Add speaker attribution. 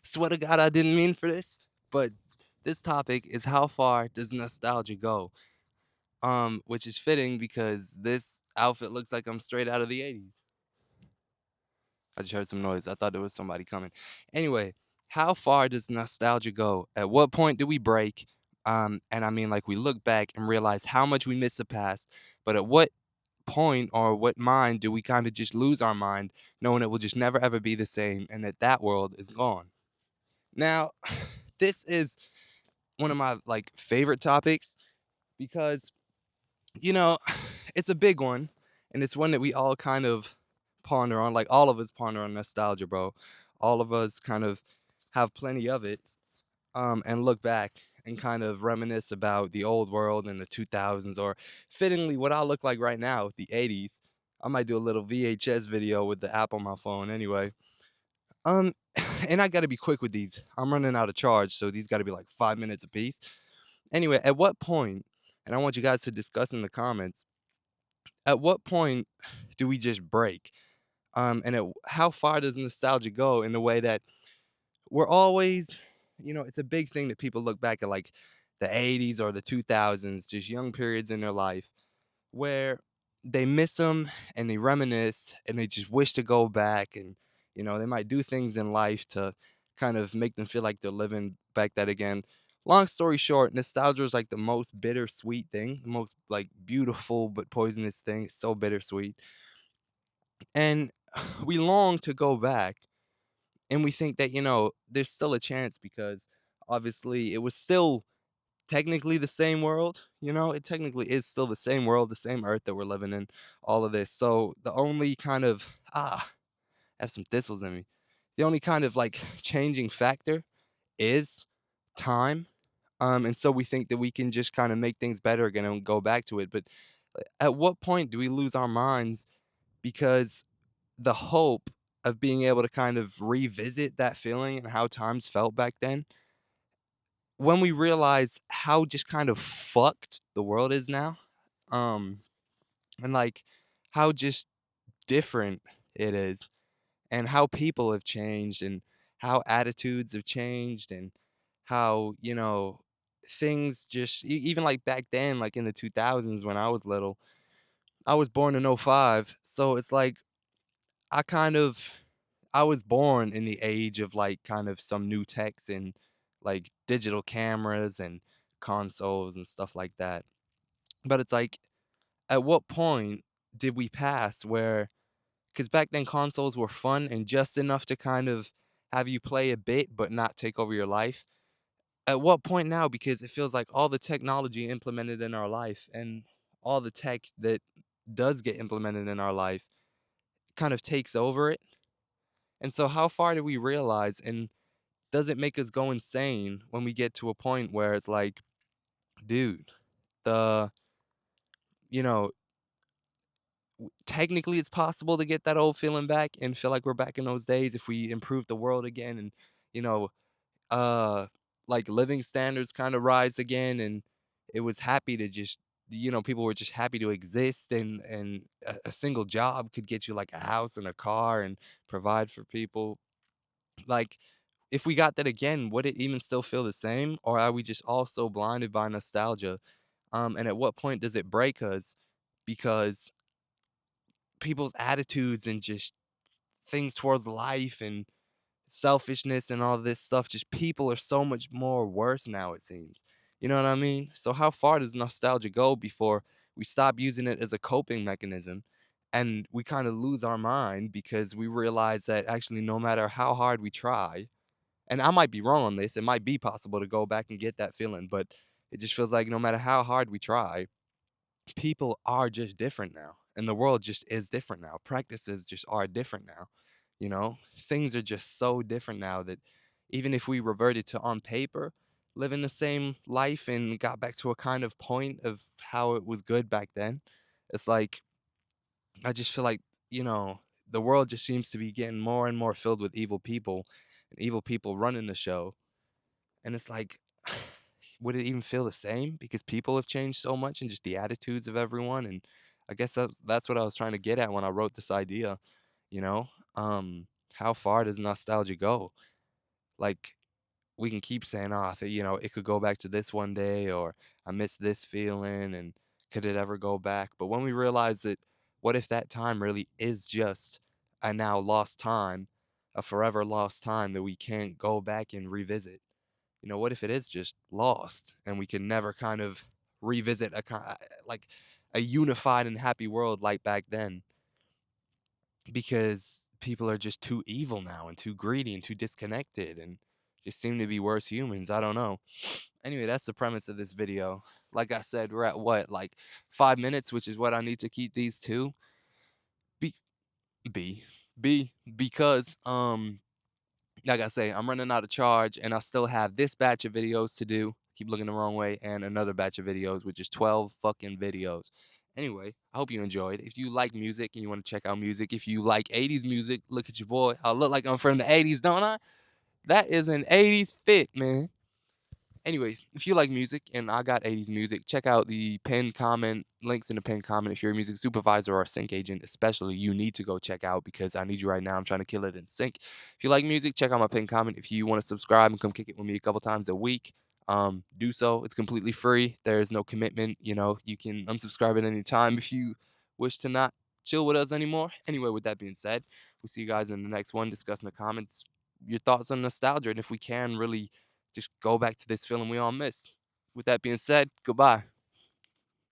Speaker 1: Swear to God, I didn't mean for this, but this topic is how far does nostalgia go? Which is fitting because this outfit looks like I'm straight out of the 80s. I just heard some noise. I thought there was somebody coming. Anyway, how far does nostalgia go? At what point do we break? And I mean, like, we look back and realize how much we miss the past, but at what point or what mind do we kind of just lose our mind, knowing it will just never ever be the same and that that world is gone? Now, this is one of my like favorite topics because you know it's a big one and it's one that we all kind of ponder on, like all of us ponder on nostalgia, bro. All of us kind of have plenty of it, and look back and kind of reminisce about the old world in the 2000s, or fittingly what I look like right now, the 80s. I might do a little VHS video with the app on my phone anyway. um and I got to be quick with these. I'm running out of charge, so these got to be like 5 minutes apiece. Anyway, at what point, and I want you guys to discuss in the comments, at what point do we just break? And how far does nostalgia go in the way that we're always, it's a big thing that people look back at like the 80s or the 2000s, just young periods in their life where they miss them and they reminisce and they just wish to go back, and they might do things in life to kind of make them feel like they're living back that again. Long story short, nostalgia is like the most bittersweet thing, the most like beautiful but poisonous thing. It's so bittersweet, and we long to go back, and we think that there's still a chance because obviously it was still technically the same world. It technically is still the same world, the same earth that we're living in, all of this. So the only kind of I have some thistles in me. The only kind of like changing factor is time. And so we think that we can just kind of make things better again and go back to it. But at what point do we lose our minds because the hope of being able to kind of revisit that feeling and how times felt back then, when we realize how just kind of fucked the world is now, um, and like how just different it is, and how people have changed, and how attitudes have changed, and how things just even like back then, like in the 2000s when I was little. I was born in '05, so it's like I kind of I was born in the age of like kind of some new techs and like digital cameras and consoles and stuff like that. But it's like, at what point did we pass where, because back then consoles were fun and just enough to kind of have you play a bit but not take over your life? At what point now? Because it feels like all the technology implemented in our life and all the tech that does get implemented in our life kind of takes over it. And so, how far do we realize? And does it make us go insane when we get to a point where it's like, dude, the, you know, technically it's possible to get that old feeling back and feel like we're back in those days if we improve the world again, and, you know, uh, like living standards kind of rise again, and it was happy to just, people were just happy to exist, and a single job could get you like a house and a car and provide for people. Like, if we got that again, would it even still feel the same, or are we just all so blinded by nostalgia? And at what point does it break us? Because people's attitudes and just things towards life and selfishness and all this stuff, just people are so much more worse now, it seems. You know what I mean? So how far does nostalgia go before we stop using it as a coping mechanism and we kind of lose our mind because we realize that actually no matter how hard we try, and I might be wrong on this, it might be possible to go back and get that feeling, but it just feels like no matter how hard we try, people are just different now. And the world just is different now. Practices just are different now. Things are just so different now that even if we reverted to on paper living the same life and got back to a kind of point of how it was good back then, it's like I just feel like, you know, the world just seems to be getting more and more filled with evil people and evil people running the show. And it's like, would it even feel the same? Because people have changed so much and just the attitudes of everyone. And I guess that's what I was trying to get at when I wrote this idea, you know? How far does nostalgia go? Like, we can keep saying, "Oh, it could go back to this one day," or "I miss this feeling, and could it ever go back?" But when we realize that, what if that time really is just a now lost time, a forever lost time that we can't go back and revisit? What if it is just lost and we can never kind of revisit like a unified and happy world like back then? Because people are just too evil now and too greedy and too disconnected and just seem to be worse humans. I don't know. Anyway, that's the premise of this video. Like I said, we're at what, like 5 minutes, which is what I need to keep these to. Be be because like I say, I'm running out of charge and I still have this batch of videos to do. Keep looking the wrong way, and another batch of videos, which is 12 fucking videos. Anyway, I hope you enjoyed. If you like music and you want to check out music, if you like 80s music, look at your boy. I look like I'm from the 80s, don't I? That is an 80s fit, man. Anyway, if you like music and I got 80s music, check out the pinned comment, links in the pinned comment. If you're a music supervisor or a sync agent, especially, you need to go check out because I need you right now. I'm trying to kill it in sync. If you like music, check out my pinned comment. If you want to subscribe and come kick it with me a couple times a week, do so. It's completely free. There's no commitment. You can unsubscribe at any time if you wish to not chill with us anymore. Anyway, with that being said, we'll see you guys in the next one, discussing the comments, your thoughts on nostalgia, and if we can really just go back to this feeling we all miss. With that being said, goodbye.